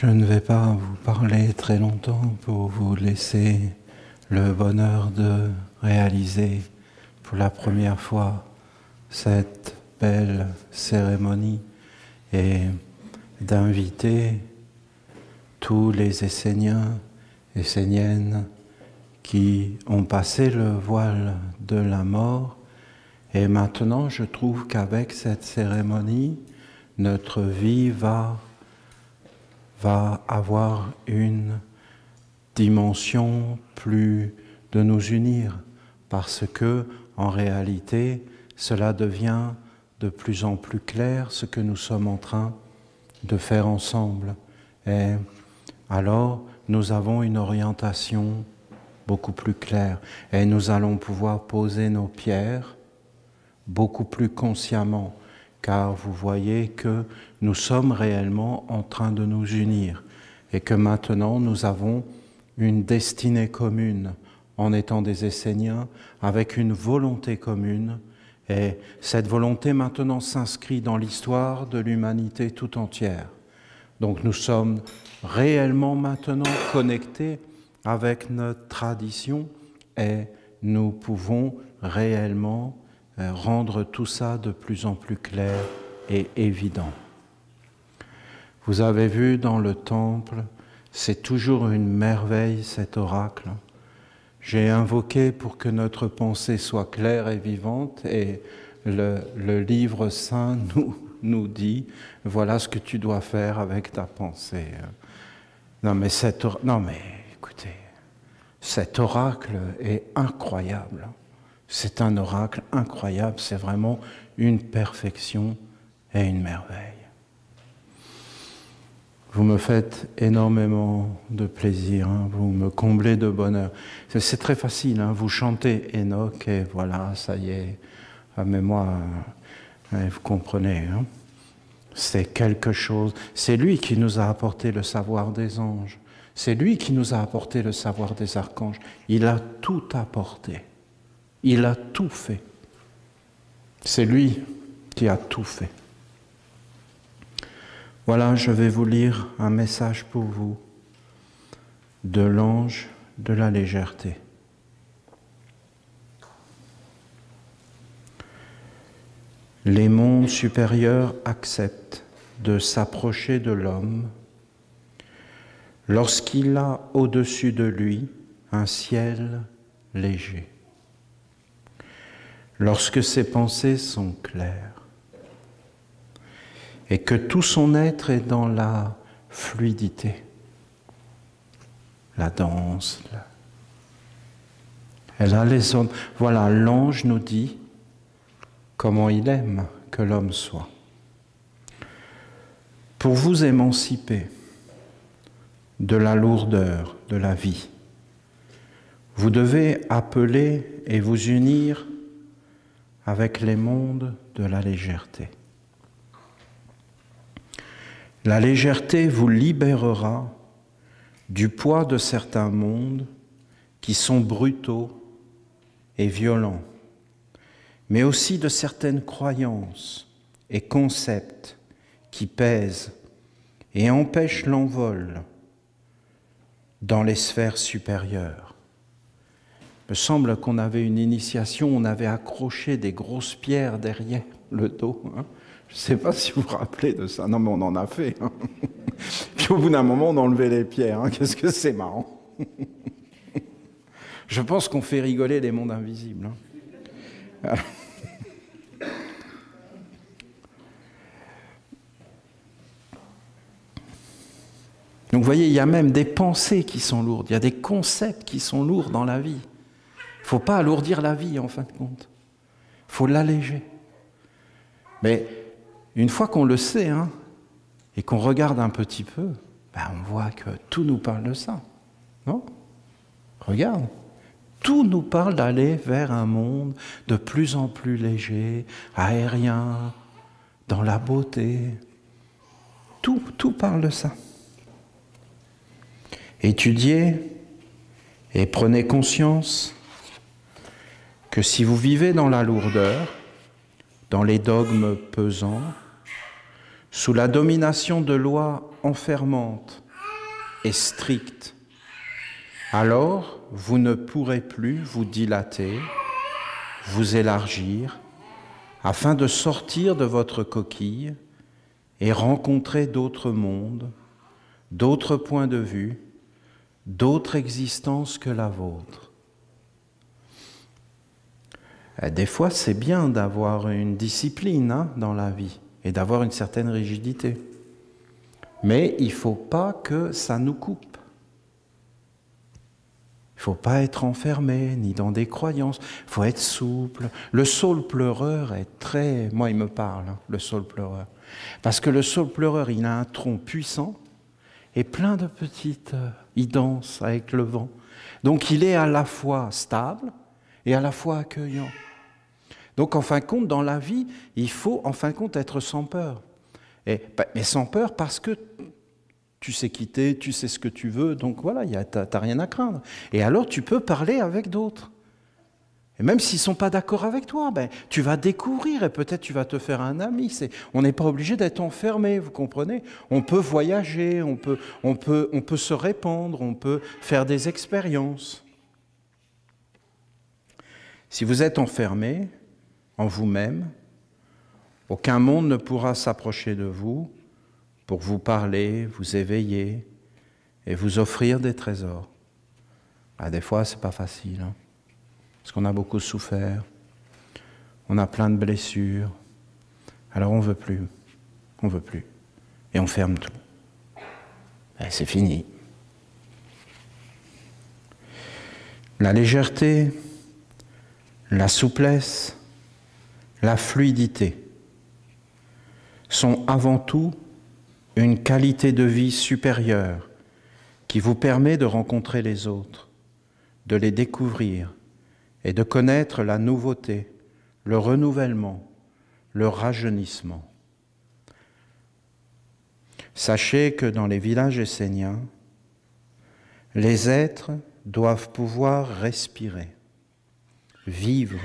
Je ne vais pas vous parler très longtemps pour vous laisser le bonheur de réaliser pour la première fois cette belle cérémonie et d'inviter tous les Esséniens et Esséniennes qui ont passé le voile de la mort. Et maintenant, je trouve qu'avec cette cérémonie, notre vie va avoir une dimension plus de nous unir, parce que, en réalité, cela devient de plus en plus clair ce que nous sommes en train de faire ensemble. Et alors, nous avons une orientation beaucoup plus claire et nous allons pouvoir poser nos pierres beaucoup plus consciemment, car vous voyez que nous sommes réellement en train de nous unir et que maintenant nous avons une destinée commune en étant des Esséniens avec une volonté commune, et cette volonté maintenant s'inscrit dans l'histoire de l'humanité tout entière. Donc nous sommes réellement maintenant connectés avec notre tradition et nous pouvons réellement rendre tout ça de plus en plus clair et évident. Vous avez vu dans le temple, c'est toujours une merveille cet oracle. J'ai invoqué pour que notre pensée soit claire et vivante, et le livre saint nous dit, voilà ce que tu dois faire avec ta pensée. Non mais écoutez, cet oracle est incroyable. C'est un oracle incroyable, c'est vraiment une perfection et une merveille. Vous me faites énormément de plaisir, hein, vous me comblez de bonheur. C'est très facile, hein, vous chantez Enoch et voilà, ça y est. Ah, mais moi, vous comprenez, hein, c'est quelque chose. C'est lui qui nous a apporté le savoir des anges. C'est lui qui nous a apporté le savoir des archanges. Il a tout apporté. Il a tout fait. C'est lui qui a tout fait. Voilà, je vais vous lire un message pour vous de l'ange de la légèreté. Les mondes supérieurs acceptent de s'approcher de l'homme lorsqu'il a au-dessus de lui un ciel léger, lorsque ses pensées sont claires et que tout son être est dans la fluidité, la danse. Elle a les hommes. Voilà, l'ange nous dit comment il aime que l'homme soit. Pour vous émanciper de la lourdeur de la vie, vous devez appeler et vous unir avec les mondes de la légèreté. La légèreté vous libérera du poids de certains mondes qui sont brutaux et violents, mais aussi de certaines croyances et concepts qui pèsent et empêchent l'envol dans les sphères supérieures. Il me semble qu'on avait une initiation, on avait accroché des grosses pierres derrière le dos. Hein. Je ne sais pas si vous vous rappelez de ça. Non, mais on en a fait. Hein. Puis au bout d'un moment, on enlevait les pierres. Hein. Qu'est-ce que c'est marrant. Je pense qu'on fait rigoler les mondes invisibles. Hein. Donc vous voyez, il y a même des pensées qui sont lourdes. Il y a des concepts qui sont lourds dans la vie. Il ne faut pas alourdir la vie, en fin de compte. Il faut l'alléger. Mais une fois qu'on le sait, hein, et qu'on regarde un petit peu, on voit que tout nous parle de ça. Non ? Regarde. Tout nous parle d'aller vers un monde de plus en plus léger, aérien, dans la beauté. Tout parle de ça. Étudiez et prenez conscience que si vous vivez dans la lourdeur, dans les dogmes pesants, sous la domination de lois enfermantes et stricte, alors vous ne pourrez plus vous dilater, vous élargir, afin de sortir de votre coquille et rencontrer d'autres mondes, d'autres points de vue, d'autres existences que la vôtre. Des fois, c'est bien d'avoir une discipline dans la vie et d'avoir une certaine rigidité. Mais il ne faut pas que ça nous coupe. Il ne faut pas être enfermé, ni dans des croyances. Il faut être souple. Le saule pleureur est très... Moi, il me parle, le saule pleureur. Parce que le saule pleureur, il a un tronc puissant et plein de petites... il danse avec le vent. Donc, il est à la fois stable et à la fois accueillant. Donc, en fin de compte, dans la vie, il faut, en fin de compte, être sans peur. Mais sans peur parce que tu sais quitter, tu sais ce que tu veux, donc voilà, tu n'as rien à craindre. Et alors, tu peux parler avec d'autres. Et même s'ils ne sont pas d'accord avec toi, tu vas découvrir et peut-être tu vas te faire un ami. On n'est pas obligé d'être enfermé, vous comprenez? On peut voyager, on peut se répandre, on peut faire des expériences. Si vous êtes enfermé en vous-même, aucun monde ne pourra s'approcher de vous pour vous parler, vous éveiller et vous offrir des trésors. Des fois, ce n'est pas facile, parce qu'on a beaucoup souffert, on a plein de blessures, alors on ne veut plus, et on ferme tout. Et c'est fini. La légèreté, la souplesse, la fluidité sont avant tout une qualité de vie supérieure qui vous permet de rencontrer les autres, de les découvrir et de connaître la nouveauté, le renouvellement, le rajeunissement. Sachez que dans les villages esséniens, les êtres doivent pouvoir respirer, vivre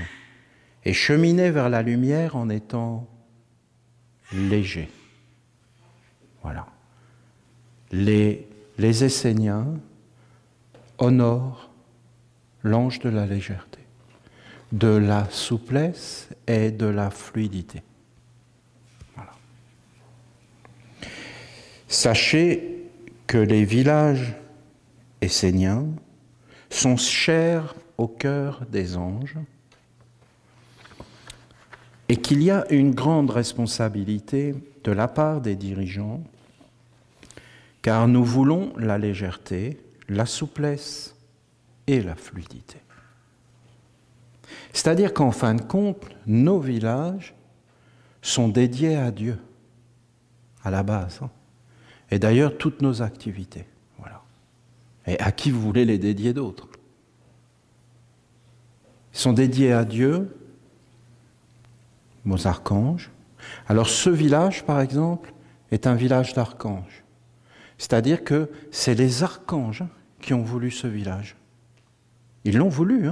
et cheminer vers la lumière en étant légers. Voilà. Les Esséniens honorent l'ange de la légèreté, de la souplesse et de la fluidité. Voilà. Sachez que les villages esséniens sont chers au cœur des anges et qu'il y a une grande responsabilité de la part des dirigeants, car nous voulons la légèreté, la souplesse et la fluidité. C'est-à-dire qu'en fin de compte, nos villages sont dédiés à Dieu, à la base. Et d'ailleurs, toutes nos activités. Voilà. Et à qui vous voulez les dédier d'autres? Ils sont dédiés à Dieu, aux archanges. Alors ce village, par exemple, est un village d'archanges. C'est-à-dire que c'est les archanges qui ont voulu ce village. Ils l'ont voulu,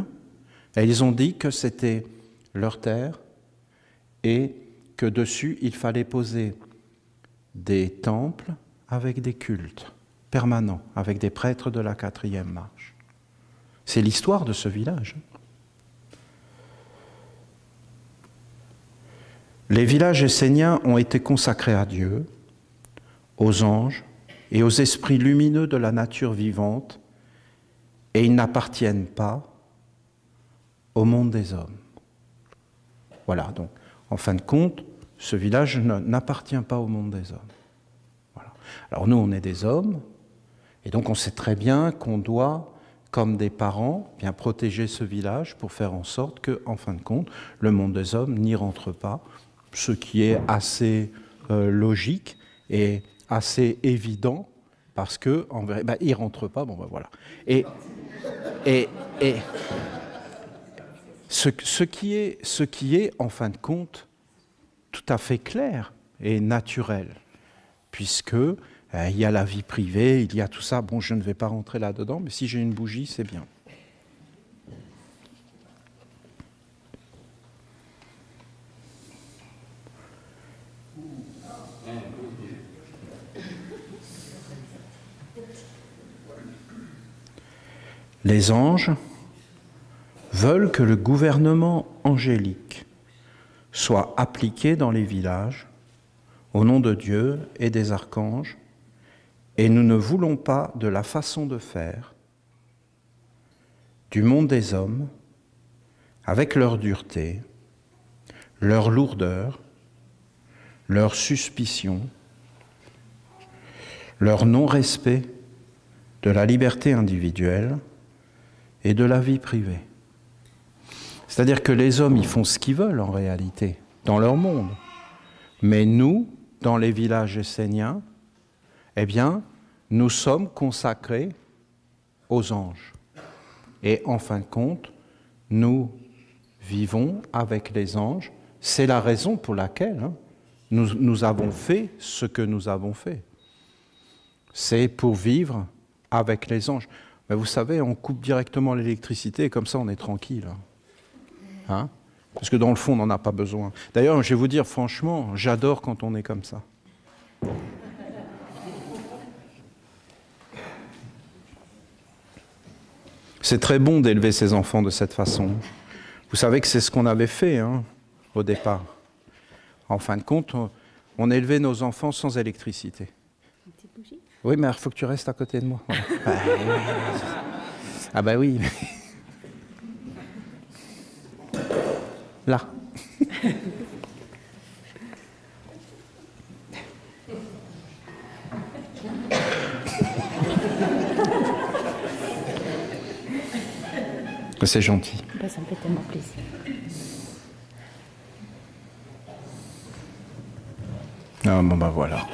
Et ils ont dit que c'était leur terre et que dessus, il fallait poser des temples avec des cultes permanents, avec des prêtres de la 4e marche. C'est l'histoire de ce village. Les villages esséniens ont été consacrés à Dieu, aux anges et aux esprits lumineux de la nature vivante, et ils n'appartiennent pas au monde des hommes. Voilà, donc, en fin de compte, ce village n'appartient pas au monde des hommes. Voilà. Alors nous, on est des hommes, et donc on sait très bien qu'on doit, comme des parents, bien protéger ce village pour faire en sorte que, en fin de compte, le monde des hommes n'y rentre pas, ce qui est assez logique et assez évident, parce que en vrai, il ne rentre pas, voilà. Et ce qui est, en fin de compte, tout à fait clair et naturel, puisque il y a la vie privée, il y a tout ça. Bon, je ne vais pas rentrer là-dedans, mais si j'ai une bougie, c'est bien. Les anges veulent que le gouvernement angélique soit appliqué dans les villages au nom de Dieu et des archanges, et nous ne voulons pas de la façon de faire du monde des hommes, avec leur dureté, leur lourdeur, leur suspicion, leur non-respect de la liberté individuelle et de la vie privée. C'est-à-dire que les hommes, ils font ce qu'ils veulent en réalité, dans leur monde. Mais nous, dans les villages esséniens, eh bien, nous sommes consacrés aux anges. Et en fin de compte, nous vivons avec les anges. C'est la raison pour laquelle nous avons fait ce que nous avons fait. C'est pour vivre avec les anges. Mais vous savez, on coupe directement l'électricité et comme ça on est tranquille. Hein? Parce que dans le fond, on n'en a pas besoin. D'ailleurs, je vais vous dire franchement, j'adore quand on est comme ça. C'est très bon d'élever ses enfants de cette façon. Vous savez que c'est ce qu'on avait fait au départ. En fin de compte, on élevait nos enfants sans électricité. Une petite bougie ? Oui, mais il faut que tu restes à côté de moi. Voilà. Ah bah oui. Là. C'est gentil. Ben, ça me fait tellement plaisir. Ah bon bah voilà.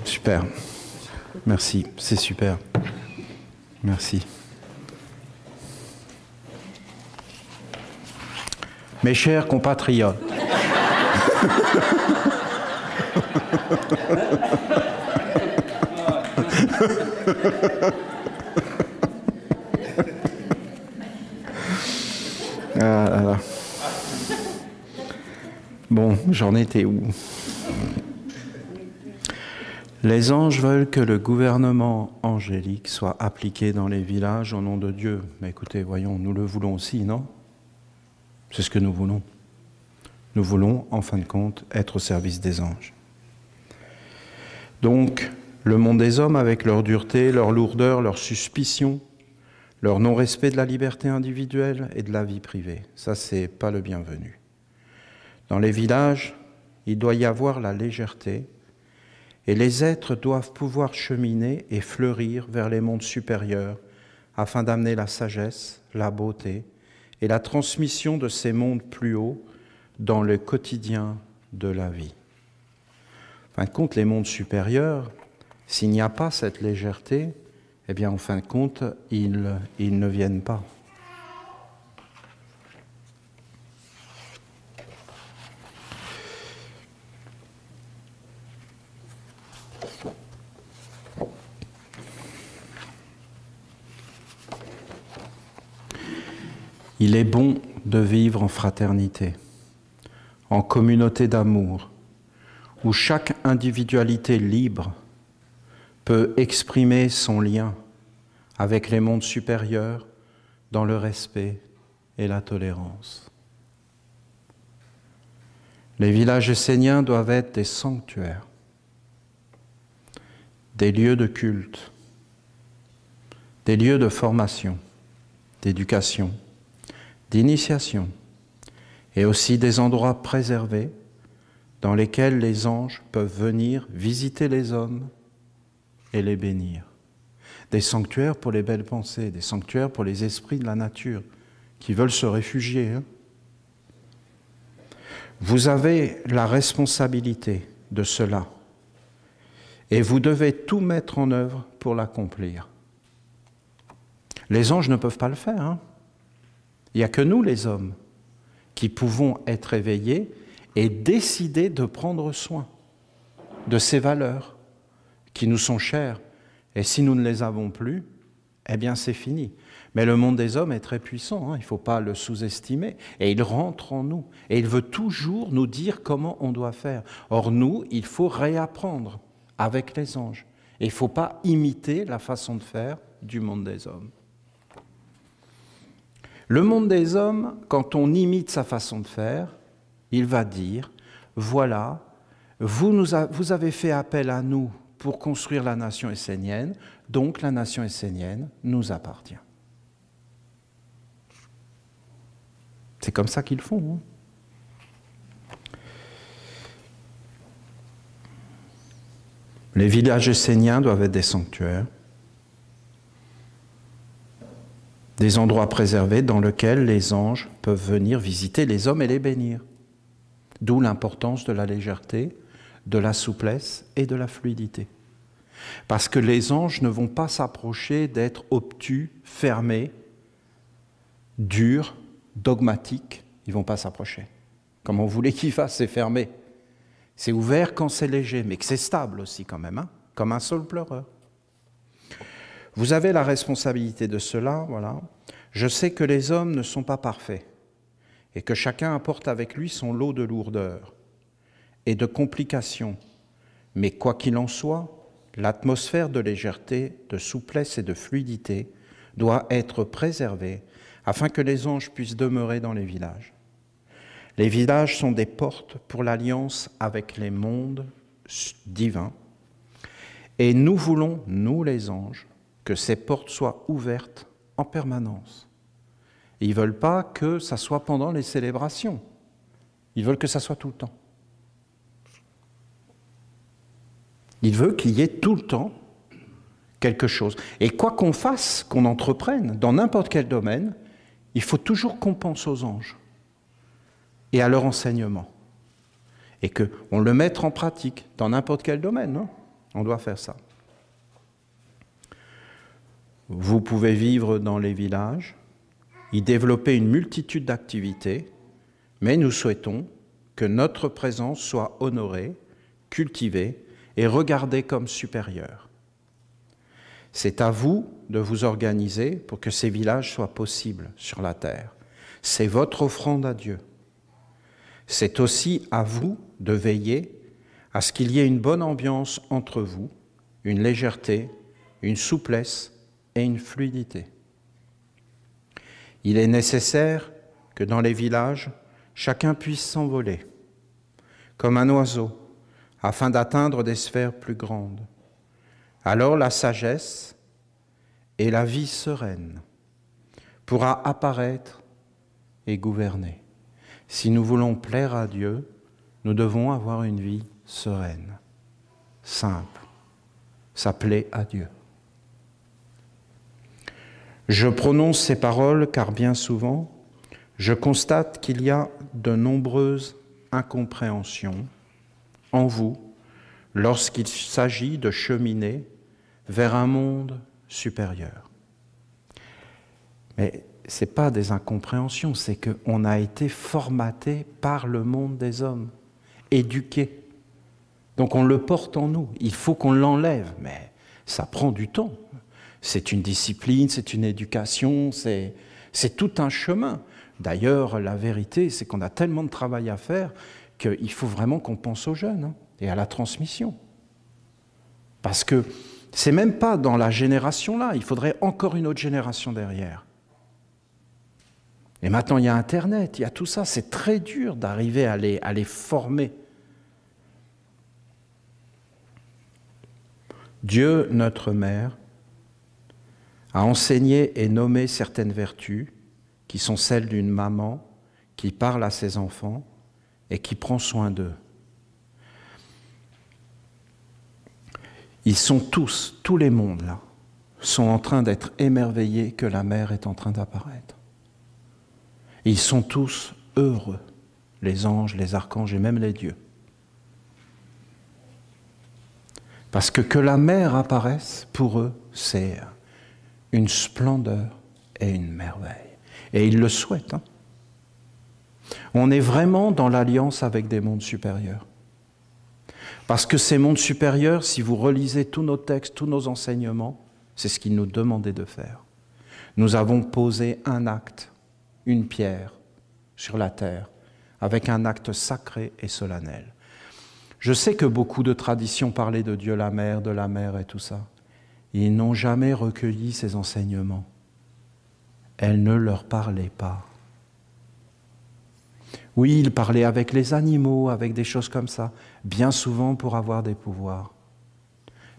Super. Merci, c'est super. Merci. Mes chers compatriotes. Ah là là. Bon, j'en étais où? Les anges veulent que le gouvernement angélique soit appliqué dans les villages au nom de Dieu. Mais écoutez, voyons, nous le voulons aussi, non? C'est ce que nous voulons. Nous voulons, en fin de compte, être au service des anges. Donc, le monde des hommes, avec leur dureté, leur lourdeur, leur suspicion, leur non-respect de la liberté individuelle et de la vie privée, ça, c'est pas le bienvenu. Dans les villages, il doit y avoir la légèreté et les êtres doivent pouvoir cheminer et fleurir vers les mondes supérieurs afin d'amener la sagesse, la beauté et la transmission de ces mondes plus hauts dans le quotidien de la vie. En fin de compte, les mondes supérieurs, s'il n'y a pas cette légèreté, eh bien, en fin de compte, ils ne viennent pas. Il est bon de vivre en fraternité, en communauté d'amour, où chaque individualité libre peut exprimer son lien avec les mondes supérieurs dans le respect et la tolérance. Les villages esséniens doivent être des sanctuaires, des lieux de culte, des lieux de formation, d'éducation, d'initiation, et aussi des endroits préservés dans lesquels les anges peuvent venir visiter les hommes et les bénir. Des sanctuaires pour les belles pensées, des sanctuaires pour les esprits de la nature qui veulent se réfugier. Vous avez la responsabilité de cela et vous devez tout mettre en œuvre pour l'accomplir. Les anges ne peuvent pas le faire. Il n'y a que nous, les hommes, qui pouvons être éveillés et décider de prendre soin de ces valeurs qui nous sont chères. Et si nous ne les avons plus, eh bien c'est fini. Mais le monde des hommes est très puissant, il ne faut pas le sous-estimer. Et il rentre en nous. Et il veut toujours nous dire comment on doit faire. Or nous, il faut réapprendre avec les anges. Et il ne faut pas imiter la façon de faire du monde des hommes. Le monde des hommes, quand on imite sa façon de faire, il va dire, voilà, vous avez fait appel à nous pour construire la nation essénienne, donc la nation essénienne nous appartient. C'est comme ça qu'ils font. Les villages esséniens doivent être des sanctuaires, des endroits préservés dans lesquels les anges peuvent venir visiter les hommes et les bénir. D'où l'importance de la légèreté, de la souplesse et de la fluidité. Parce que les anges ne vont pas s'approcher d'être obtus, fermés, durs, dogmatiques. Ils ne vont pas s'approcher. Comme on voulait qu'ils fassent, c'est fermé. C'est ouvert quand c'est léger, mais que c'est stable aussi quand même, comme un saule pleureur. Vous avez la responsabilité de cela, voilà. Je sais que les hommes ne sont pas parfaits et que chacun apporte avec lui son lot de lourdeur et de complications. Mais quoi qu'il en soit, l'atmosphère de légèreté, de souplesse et de fluidité doit être préservée afin que les anges puissent demeurer dans les villages. Les villages sont des portes pour l'alliance avec les mondes divins et nous voulons, nous les anges, que ces portes soient ouvertes en permanence. Et ils ne veulent pas que ça soit pendant les célébrations. Ils veulent que ça soit tout le temps. Ils veulent qu'il y ait tout le temps quelque chose. Et quoi qu'on fasse, qu'on entreprenne, dans n'importe quel domaine, il faut toujours qu'on pense aux anges et à leur enseignement. Et qu'on le mette en pratique dans n'importe quel domaine. Non ? On doit faire ça. Vous pouvez vivre dans les villages, y développer une multitude d'activités, mais nous souhaitons que notre présence soit honorée, cultivée et regardée comme supérieure. C'est à vous de vous organiser pour que ces villages soient possibles sur la terre. C'est votre offrande à Dieu. C'est aussi à vous de veiller à ce qu'il y ait une bonne ambiance entre vous, une légèreté, une souplesse et une fluidité. Il est nécessaire que dans les villages, chacun puisse s'envoler, comme un oiseau, afin d'atteindre des sphères plus grandes. Alors la sagesse et la vie sereine pourra apparaître et gouverner. Si nous voulons plaire à Dieu, nous devons avoir une vie sereine, simple. Ça plaît à Dieu. Je prononce ces paroles car bien souvent, je constate qu'il y a de nombreuses incompréhensions en vous lorsqu'il s'agit de cheminer vers un monde supérieur. Mais ce n'est pas des incompréhensions, c'est qu'on a été formaté par le monde des hommes, éduqué. Donc on le porte en nous, il faut qu'on l'enlève, mais ça prend du temps. C'est une discipline, c'est une éducation, c'est tout un chemin. D'ailleurs, la vérité, c'est qu'on a tellement de travail à faire qu'il faut vraiment qu'on pense aux jeunes et à la transmission. Parce que c'est même pas dans la génération là, il faudrait encore une autre génération derrière. Et maintenant, il y a Internet, il y a tout ça, c'est très dur d'arriver à les former. Dieu, notre Mère, a enseigné et nommé certaines vertus qui sont celles d'une maman qui parle à ses enfants et qui prend soin d'eux. Ils sont tous les mondes là, sont en train d'être émerveillés que la mère est en train d'apparaître. Ils sont tous heureux, les anges, les archanges et même les dieux. Parce que la mère apparaisse, pour eux, c'est une splendeur et une merveille. Et ils le souhaitent. On est vraiment dans l'alliance avec des mondes supérieurs. Parce que ces mondes supérieurs, si vous relisez tous nos textes, tous nos enseignements, c'est ce qu'ils nous demandaient de faire. Nous avons posé un acte, une pierre sur la terre, avec un acte sacré et solennel. Je sais que beaucoup de traditions parlaient de Dieu la mère, de la mère et tout ça. Ils n'ont jamais recueilli ces enseignements. Elle ne leur parlait pas. Oui, ils parlaient avec les animaux, avec des choses comme ça, bien souvent pour avoir des pouvoirs.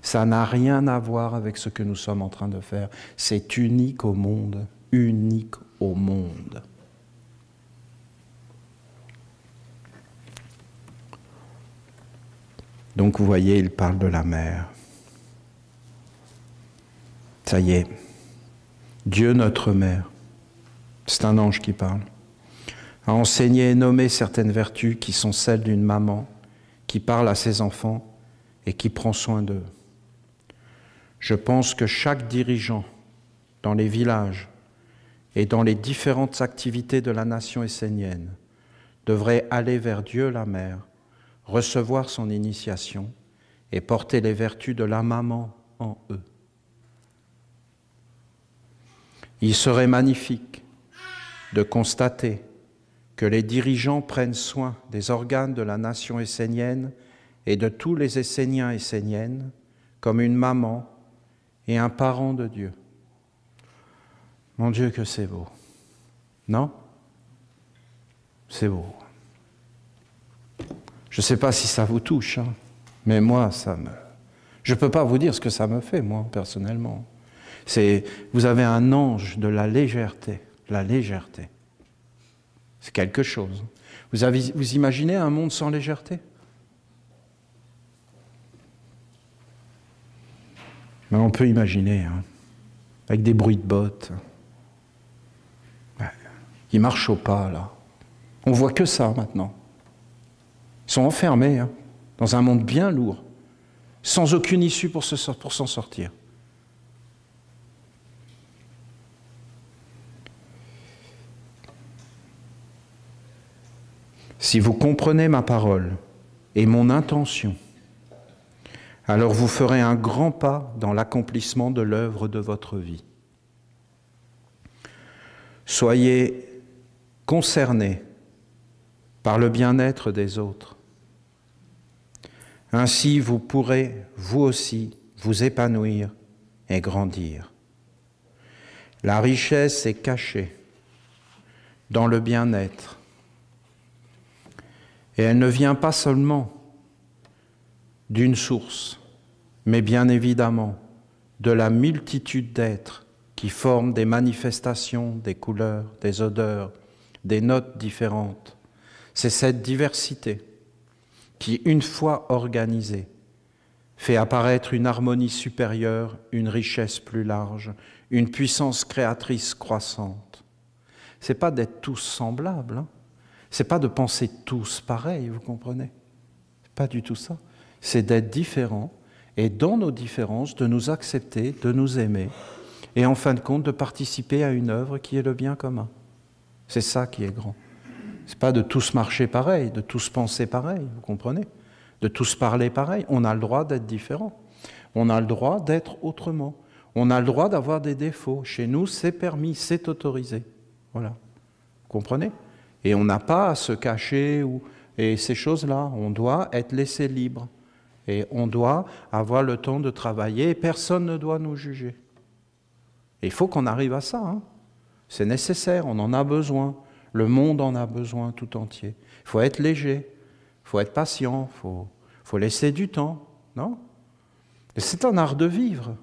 Ça n'a rien à voir avec ce que nous sommes en train de faire. C'est unique au monde, unique au monde. Donc vous voyez, il parle de la mère. Ça y est, Dieu notre mère, c'est un ange qui parle, a enseigné et nommé certaines vertus qui sont celles d'une maman qui parle à ses enfants et qui prend soin d'eux. Je pense que chaque dirigeant dans les villages et dans les différentes activités de la nation essénienne devrait aller vers Dieu la mère, recevoir son initiation et porter les vertus de la maman en eux. Il serait magnifique de constater que les dirigeants prennent soin des organes de la nation essénienne et de tous les Esséniens et Esséniennes comme une maman et un parent de Dieu. Mon Dieu, que c'est beau. Non? C'est beau. Je ne sais pas si ça vous touche, hein, mais moi, je ne peux pas vous dire ce que ça me fait, moi, personnellement. Vous avez un ange de la légèreté. La légèreté. C'est quelque chose. Vous imaginez un monde sans légèreté? Mais on peut imaginer, hein, avec des bruits de bottes. Ouais, ils marchent au pas, là. On voit que ça, maintenant. Ils sont enfermés, hein, dans un monde bien lourd, sans aucune issue pour s'en sortir. Si vous comprenez ma parole et mon intention, alors vous ferez un grand pas dans l'accomplissement de l'œuvre de votre vie. Soyez concernés par le bien-être des autres. Ainsi, vous pourrez, vous aussi, vous épanouir et grandir. La richesse est cachée dans le bien-être. Et elle ne vient pas seulement d'une source, mais bien évidemment de la multitude d'êtres qui forment des manifestations, des couleurs, des odeurs, des notes différentes. C'est cette diversité qui, une fois organisée, fait apparaître une harmonie supérieure, une richesse plus large, une puissance créatrice croissante. Ce n'est pas d'être tous semblables, hein. Ce n'est pas de penser tous pareils, vous comprenez? Pas du tout ça. C'est d'être différents et dans nos différences, de nous accepter, de nous aimer et en fin de compte de participer à une œuvre qui est le bien commun. C'est ça qui est grand. Ce n'est pas de tous marcher pareil, de tous penser pareil, vous comprenez? De tous parler pareil. On a le droit d'être différents. On a le droit d'être autrement. On a le droit d'avoir des défauts. Chez nous, c'est permis, c'est autorisé. Voilà. Vous comprenez? Et on n'a pas à se cacher et ces choses-là. On doit être laissé libre. Et on doit avoir le temps de travailler et personne ne doit nous juger. Et il faut qu'on arrive à ça, hein. C'est nécessaire, on en a besoin. Le monde en a besoin tout entier. Il faut être léger, il faut être patient, il faut laisser du temps, non? Et c'est un art de vivre.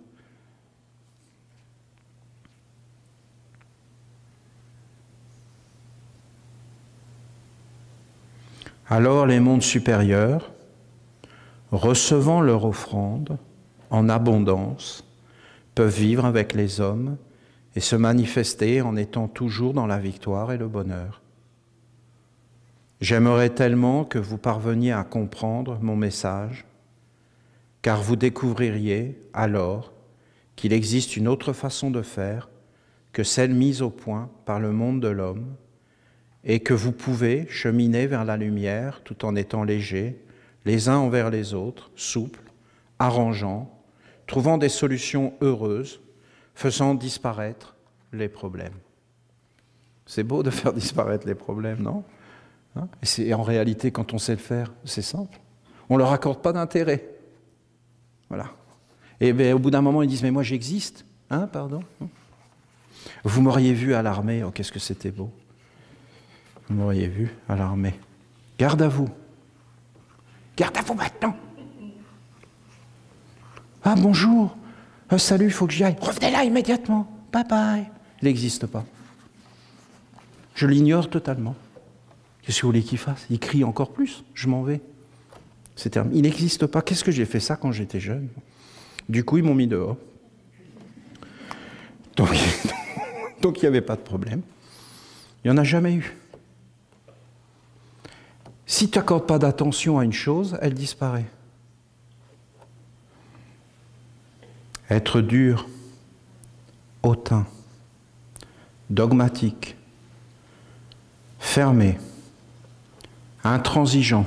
Alors les mondes supérieurs, recevant leur offrande en abondance, peuvent vivre avec les hommes et se manifester en étant toujours dans la victoire et le bonheur. J'aimerais tellement que vous parveniez à comprendre mon message, car vous découvririez alors qu'il existe une autre façon de faire que celle mise au point par le monde de l'homme, et que vous pouvez cheminer vers la lumière tout en étant légers, les uns envers les autres, souples, arrangeants, trouvant des solutions heureuses, faisant disparaître les problèmes. C'est beau de faire disparaître les problèmes, non? Et en réalité, quand on sait le faire, c'est simple. On ne leur accorde pas d'intérêt. Voilà. Et bien, au bout d'un moment, ils disent, mais moi j'existe. Hein, pardon? Vous m'auriez vu à l'armée, oh, qu'est-ce que c'était beau. Vous m'auriez vu à l'armée. Garde à vous. Garde à vous maintenant. Ah, bonjour. Salut, il faut que j'y aille. Revenez là immédiatement. Bye bye. Il n'existe pas. Je l'ignore totalement. Qu'est-ce que vous voulez qu'il fasse? Il crie encore plus. Je m'en vais. C'est terminé. Il n'existe pas. Qu'est-ce que j'ai fait ça quand j'étais jeune? Du coup, ils m'ont mis dehors. Donc il n'y avait pas de problème. Il n'y en a jamais eu. Si tu n'accordes pas d'attention à une chose, elle disparaît. Être dur, hautain, dogmatique, fermé, intransigeant,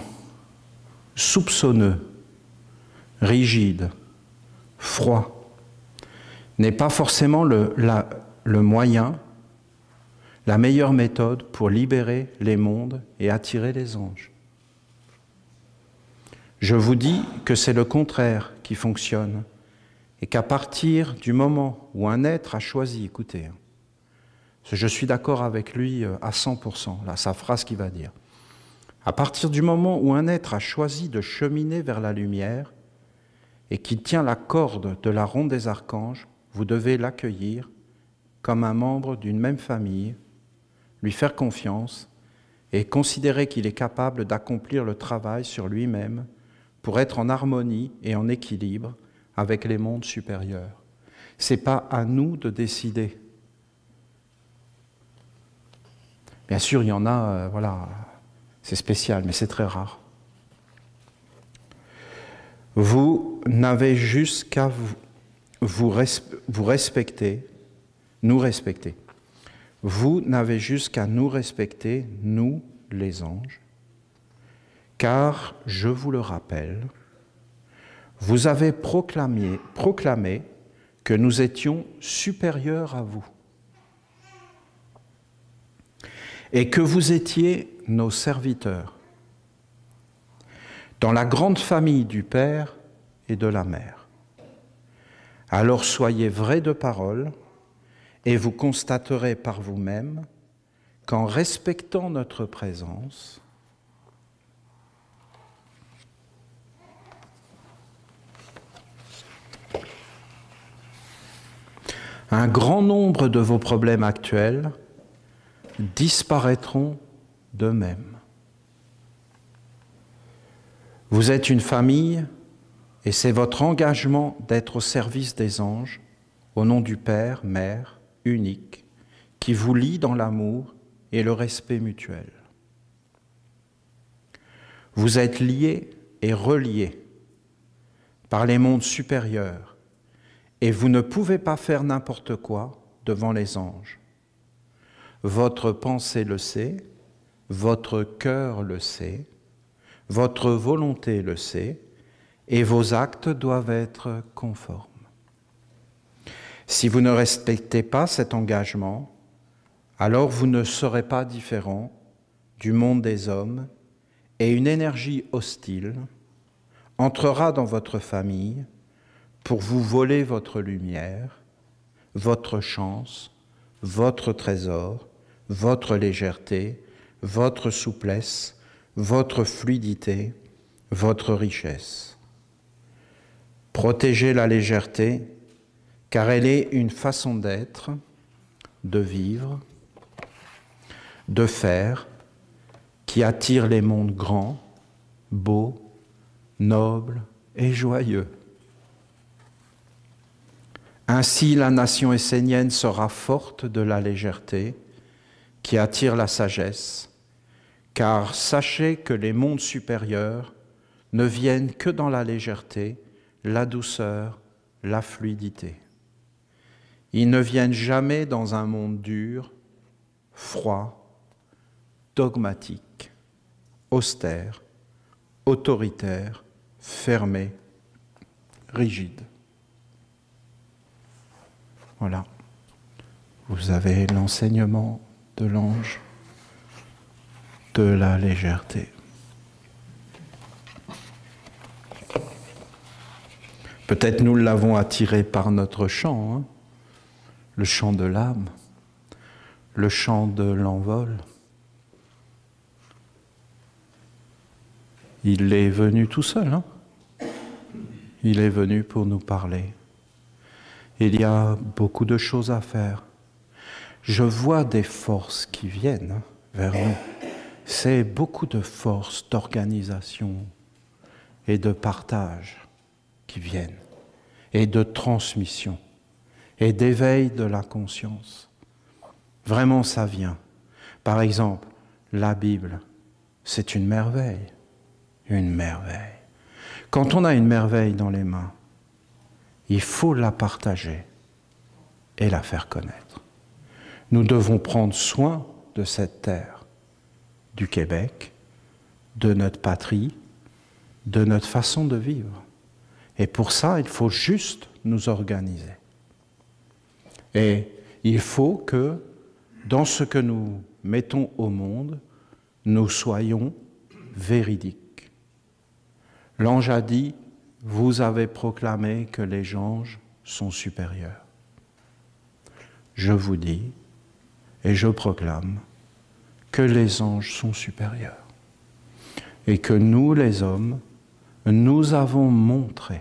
soupçonneux, rigide, froid, n'est pas forcément le moyen, la meilleure méthode pour libérer les mondes et attirer les anges. Je vous dis que c'est le contraire qui fonctionne et qu'à partir du moment où un être a choisi, écoutez, je suis d'accord avec lui à 100%, là, sa phrase qu'il va dire. À partir du moment où un être a choisi de cheminer vers la lumière et qui tient la corde de la ronde des archanges, vous devez l'accueillir comme un membre d'une même famille, lui faire confiance et considérer qu'il est capable d'accomplir le travail sur lui-même pour être en harmonie et en équilibre avec les mondes supérieurs. Ce n'est pas à nous de décider. Bien sûr, il y en a, voilà, c'est spécial, mais c'est très rare. Vous n'avez juste qu'à vous respecter, nous respecter. Vous n'avez juste qu'à nous respecter, nous, les anges, car, je vous le rappelle, vous avez proclamé que nous étions supérieurs à vous et que vous étiez nos serviteurs dans la grande famille du Père et de la Mère. Alors soyez vrais de parole et vous constaterez par vous-même qu'en respectant notre présence, un grand nombre de vos problèmes actuels disparaîtront d'eux-mêmes. Vous êtes une famille et c'est votre engagement d'être au service des anges, au nom du Père, Mère, unique, qui vous lie dans l'amour et le respect mutuel. Vous êtes liés et reliés par les mondes supérieurs et vous ne pouvez pas faire n'importe quoi devant les anges. Votre pensée le sait, votre cœur le sait, votre volonté le sait, et vos actes doivent être conformes. Si vous ne respectez pas cet engagement, alors vous ne serez pas différent du monde des hommes et une énergie hostile entrera dans votre famille pour vous voler votre lumière, votre chance, votre trésor, votre légèreté, votre souplesse, votre fluidité, votre richesse. Protégez la légèreté, car elle est une façon d'être, de vivre, de faire, qui attire les mondes grands, beaux, nobles et joyeux. Ainsi, la nation essénienne sera forte de la légèreté qui attire la sagesse, car sachez que les mondes supérieurs ne viennent que dans la légèreté, la douceur, la fluidité. Ils ne viennent jamais dans un monde dur, froid, dogmatique, austère, autoritaire, fermé, rigide. Voilà, vous avez l'enseignement de l'ange de la légèreté. Peut-être nous l'avons attiré par notre chant, hein, le chant de l'âme, le chant de l'envol. Il est venu tout seul, hein. Il est venu pour nous parler. Il y a beaucoup de choses à faire. Je vois des forces qui viennent vers nous. C'est beaucoup de forces d'organisation et de partage qui viennent, et de transmission, et d'éveil de la conscience. Vraiment, ça vient. Par exemple, la Bible, c'est une merveille. Une merveille. Quand on a une merveille dans les mains, il faut la partager et la faire connaître. Nous devons prendre soin de cette terre, du Québec, de notre patrie, de notre façon de vivre. Et pour ça, il faut juste nous organiser. Et il faut que, dans ce que nous mettons au monde, nous soyons véridiques. L'ange a dit, vous avez proclamé que les anges sont supérieurs. Je vous dis, et je proclame, que les anges sont supérieurs. Et que nous, les hommes, nous avons montré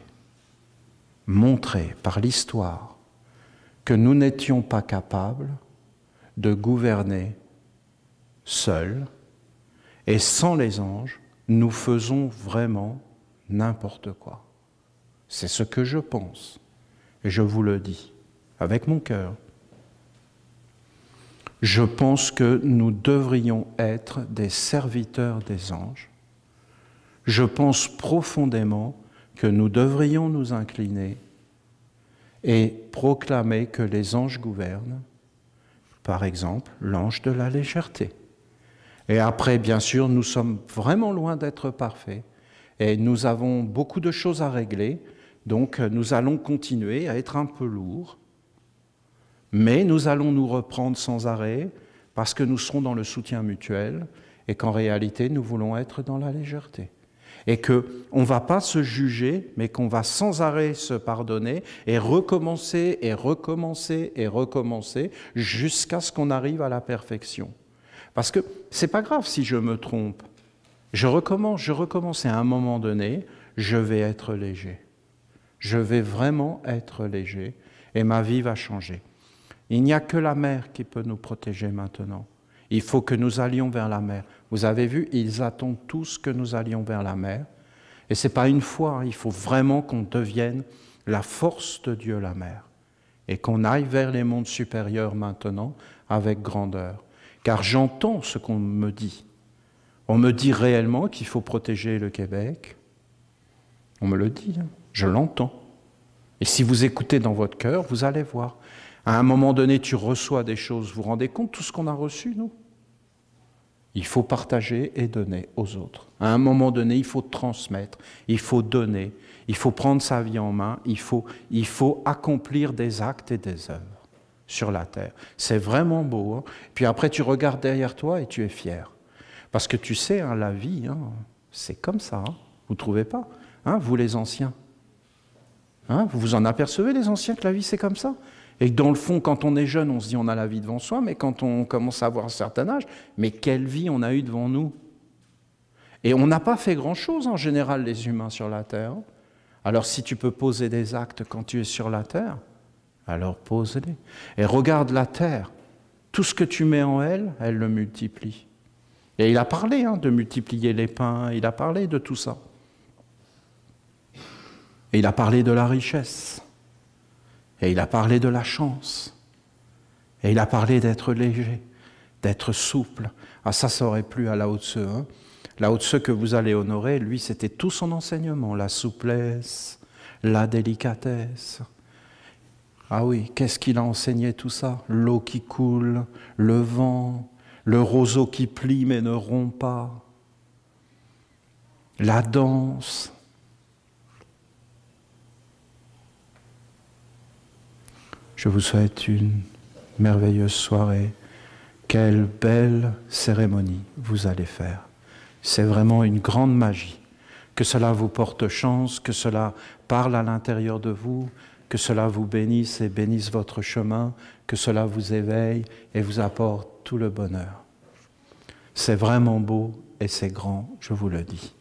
par l'histoire, que nous n'étions pas capables de gouverner seuls, et sans les anges, nous faisons vraiment n'importe quoi. C'est ce que je pense, et je vous le dis, avec mon cœur. Je pense que nous devrions être des serviteurs des anges. Je pense profondément que nous devrions nous incliner et proclamer que les anges gouvernent, par exemple, l'ange de la légèreté. Et après, bien sûr, nous sommes vraiment loin d'être parfaits et nous avons beaucoup de choses à régler, donc nous allons continuer à être un peu lourds, mais nous allons nous reprendre sans arrêt parce que nous serons dans le soutien mutuel et qu'en réalité, nous voulons être dans la légèreté. Et qu'on ne va pas se juger, mais qu'on va sans arrêt se pardonner et recommencer et recommencer et recommencer jusqu'à ce qu'on arrive à la perfection. Parce que c'est pas grave si je me trompe. Je recommence et à un moment donné, je vais être léger. Je vais vraiment être léger et ma vie va changer. Il n'y a que la mer qui peut nous protéger maintenant. Il faut que nous allions vers la mer. Vous avez vu, ils attendent tous que nous allions vers la mer. Et ce n'est pas une fois, il faut vraiment qu'on devienne la force de Dieu, la mer. Et qu'on aille vers les mondes supérieurs maintenant avec grandeur. Car j'entends ce qu'on me dit. On me dit réellement qu'il faut protéger le Québec. On me le dit, hein. Je l'entends. Et si vous écoutez dans votre cœur, vous allez voir. À un moment donné, tu reçois des choses. Vous vous rendez compte de tout ce qu'on a reçu, nous ? Il faut partager et donner aux autres. À un moment donné, il faut transmettre, il faut donner, il faut prendre sa vie en main, il faut accomplir des actes et des œuvres sur la terre. C'est vraiment beau. Hein. Puis après, tu regardes derrière toi et tu es fier. Parce que tu sais, hein, la vie, hein, c'est comme ça. Hein. Vous ne trouvez pas, hein, vous les anciens, hein, vous vous en apercevez, les anciens, que la vie, c'est comme ça ? Et que dans le fond, quand on est jeune, on se dit on a la vie devant soi, mais quand on commence à avoir un certain âge, mais quelle vie on a eue devant nous ? Et on n'a pas fait grand-chose en général, les humains sur la terre. Alors si tu peux poser des actes quand tu es sur la terre, alors pose-les. Et regarde la terre, tout ce que tu mets en elle, elle le multiplie. Et il a parlé de multiplier les pains, il a parlé de tout ça. Et il a parlé de la richesse. Et il a parlé de la chance. Et il a parlé d'être léger, d'être souple. Ah, ça aurait plu à Lao Tse. Hein. Lao Tse que vous allez honorer, lui, c'était tout son enseignement. La souplesse, la délicatesse. Ah oui, qu'est-ce qu'il a enseigné tout ça ? L'eau qui coule, le vent, le roseau qui plie mais ne rompt pas. La danse. Je vous souhaite une merveilleuse soirée. Quelle belle cérémonie vous allez faire. C'est vraiment une grande magie Que cela vous porte chance, que cela parle à l'intérieur de vous, que cela vous bénisse et bénisse votre chemin, que cela vous éveille et vous apporte tout le bonheur. C'est vraiment beau et c'est grand, je vous le dis.